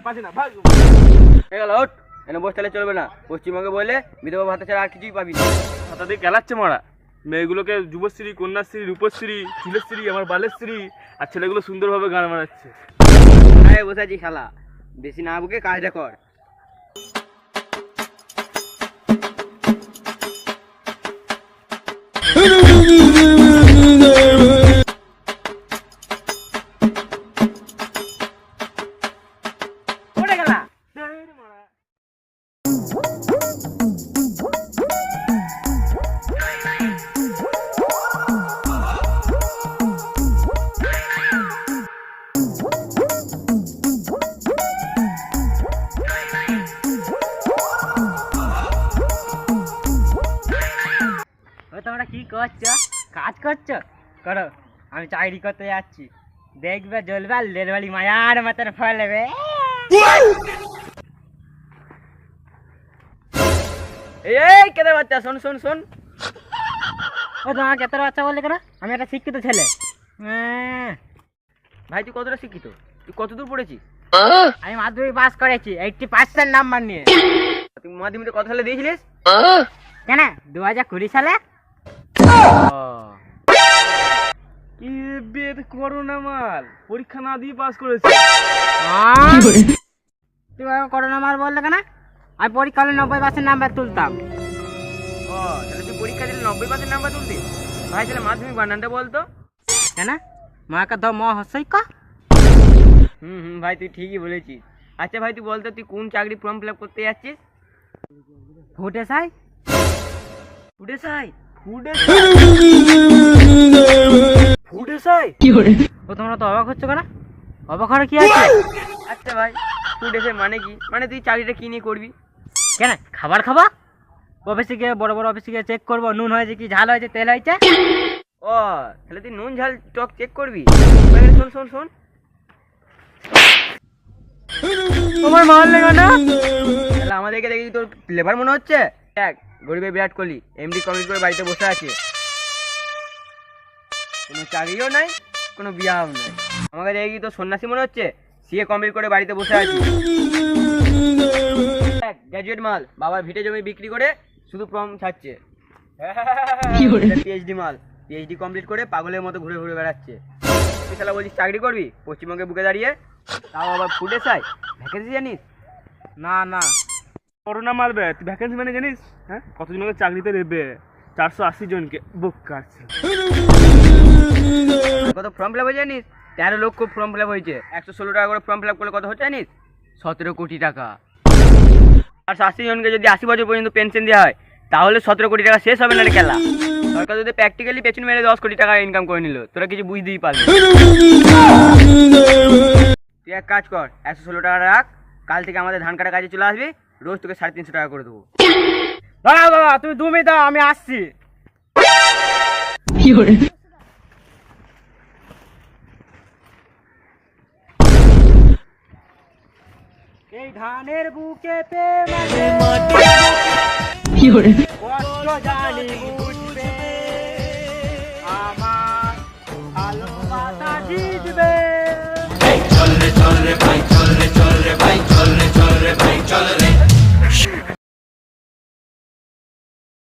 পাচ্ছি না, ভাগ। এনে বসে তাহলে চলবে না। পশ্চিমবঙ্গে বলে বিধবা ভাতা ছাড়া আর কিছুই পাবি না। হাতা দিয়ে গেলাচ্ছে মারা। মেয়েগুলোকে যুবশ্রী, কন্যাশ্রী, রূপশ্রী, ফুলশ্রী, আমার বালেশ্রী, আর ছেলেগুলো সুন্দরভাবে গান মারাচ্ছে। বসে আছি শালা, বেশি না বুকে কাজটা কর। তোমরা কি করছো? কাজ করছো? করো, আমি চাকরি করতে যাচ্ছি। দেখবে জ্বলবে আর লেলবাড়ি মায়ার মতন ফলবে। এই কেটে বাচ্চা, শোন শোন শোন। ও তোমার কেতর বাচ্চা বললে কেন? আমি একটা শিক্ষিত ছেলে। ভাই তুই কতটা শিক্ষিত? তুই কতদূর পড়েছিস? আমি মাধ্যমিক পাস করেছি 80% নাম্বার নিয়ে। তুই মাধ্যমিকে কত সালে দিয়েছিলিস? কেন 2020 সালে। কি বেদ করোনা মাল, পরীক্ষা না দিয়ে পাস করেছে। তুই করোনা মাল বললে কেন? আমি পরীক্ষা হলে 90% নাম্বার তুলতাম। ও তাহলে তুই পরীক্ষা দিলে 90% নাম্বার তুলতিস? ভাই তাহলে মাধ্যমিক বানানটা বলতো। কেন মা কা দ ম হসই কা। ভাই তুই ঠিকই বলেছিস। আচ্ছা ভাই তুই বলতো তুই কোন চাকরি ফর্ম ফিল আপ করতে যাচ্ছিস? ফুটে সাই। ফুটে সাই। ফুটে সাই কি করে? ও তোমরা তো অবাক হচ্ছ কেন? অবাক হওয়ার কি আছে? আচ্ছা ভাই ফুটে সাই মানে কি? মানে তুই চাকরিটা কি নিয়ে করবি? কেন খাবার খাবা? অফিসে গিয়ে বড় বড় অফিসে গিয়ে চেক করবো নুন হয়েছে কি ঝাল হয়েছে তেল হয়েছে। ও তাহলে তুই নুন ঝাল টক চেক করবি? শোন শোন শোন, তোমার মারলে কেন? তাহলে আমাদেরকে দেখি তোর লেবার মনে হচ্ছে? দেখ গরিবের বিরাট কোহলি এমডি কমপ্লিট করে বাড়িতে বসে আছে, কোনো চাকরিও নাই, কোনো বিয়াও নাই। আমাকে দেখি তোর সন্ন্যাসী মনে হচ্ছে, সিএ কমপ্লিট করে বাড়িতে বসে আছে। গ্র্যাজুয়েট মাল বাবার ভিটে জমি বিক্রি করে শুধু ফর্ম ছাড়ছে। পিএইচডি মাল, পিএইচডি কমপ্লিট করে পাগলের মতো ঘুরে ঘুরে বেড়াচ্ছে। তুই শালা বলছিস চাকরি করবি পশ্চিমবঙ্গে বুকে দাঁড়িয়ে, তাও আবার ফুটে চাই। ভ্যাকেন্সি জানিস? না না, করোনা মারবে। তুই ভ্যাকেন্সি মানে জানিস? হ্যাঁ কতজনকে চাকরিতে দেবে? 480 জনকে বুক কাটছে। কত ফর্ম ফিল আপ হয়েছে জানিস? 13 লক্ষ ফর্ম ফিল আপ হয়েছে। 116 টাকা করে ফর্ম ফিল আপ করলে কত হচ্ছে জানিস? 17 কোটি টাকা। আর 80 জনকে যদি 80 বছর পর্যন্ত পেনশন দেওয়া হয় তাহলে 17 কোটি টাকা শেষ হবে না রে খেলা। সরকার যদি প্র্যাকটিক্যালি পেছন মেরে 10 কোটি টাকা ইনকাম করে নিল, তোরা কিছু বুঝতেই পারবি। তুই এক কাজ কর, 116 টাকা রাখ, কাল থেকে আমাদের ধান কাটা কাজে চলে আসবি, রোজ তোকে 350 টাকা করে দেবো। দাঁড়াও দাদা, তুমি 2 মিনিট দাও, আমি আসছি। এই ধানের বুকে কষ্ট জানি বুঝবে, আমার ভালোবাসা জিতবে।